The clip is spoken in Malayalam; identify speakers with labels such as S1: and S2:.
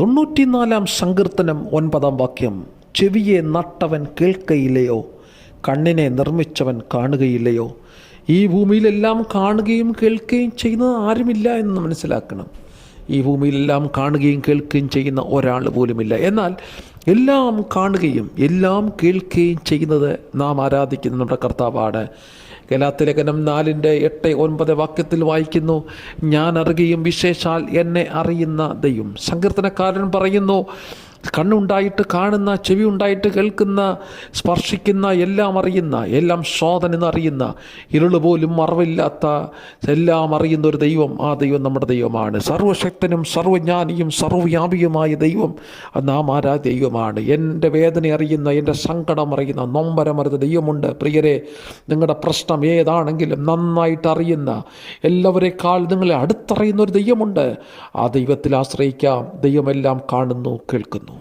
S1: 94 സങ്കീർത്തനം 9 വാക്യം. ചെവിയെ നട്ടവൻ കേൾക്കയില്ലയോ, കണ്ണിനെ നിർമ്മിച്ചവൻ കാണുകയില്ലയോ? ഈ ഭൂമിയിലെല്ലാം കാണുകയും കേൾക്കുകയും ചെയ്യുന്നത് ആരുമില്ല എന്ന് മനസ്സിലാക്കണം. ഈ ഭൂമിയിലെല്ലാം കാണുകയും കേൾക്കുകയും ചെയ്യുന്ന ഒരാൾ പോലുമില്ല. എന്നാൽ എല്ലാം കാണുകയും എല്ലാം കേൾക്കുകയും ചെയ്യുന്നത് നാം ആരാധിക്കുന്ന നമ്മുടെ കർത്താവാണ്. ഗലാത്യലേഖനം 4:8-9 വാക്യത്തിൽ വായിക്കുന്നു, ഞാൻ അറിയുകയും വിശേഷാൽ എന്നെ അറിയുന്ന ദൈവം. സങ്കീർത്തനക്കാരൻ പറയുന്നു, കണ്ണുണ്ടായിട്ട് കാണുന്ന, ചെവി ഉണ്ടായിട്ട് കേൾക്കുന്ന, സ്പർശിക്കുന്ന, എല്ലാം അറിയുന്ന, എല്ലാം ശോധനറിയുന്ന, ഇരുള് പോലും മറവില്ലാത്ത എല്ലാം അറിയുന്ന ഒരു ദൈവം, ആ ദൈവം നമ്മുടെ ദൈവമാണ്. സർവശക്തനും സർവജ്ഞാനിയും സർവ്വവ്യാപിയുമായ ദൈവം നാം ദൈവമാണ്. എൻ്റെ വേദന അറിയുന്ന, എൻ്റെ സങ്കടം അറിയുന്ന, നൊമ്പരമറിയുന്ന ദൈവമുണ്ട്. പ്രിയരെ, നിങ്ങളുടെ പ്രശ്നം ഏതാണെങ്കിലും നന്നായിട്ട് അറിയുന്ന, എല്ലാവരെക്കാൾ നിങ്ങളെ അടുത്തറിയുന്ന ഒരു ദൈവമുണ്ട്. ആ ദൈവത്തിൽ ആശ്രയിക്കാം. ദൈവമെല്ലാം കാണുന്നു, കേൾക്കുന്നു.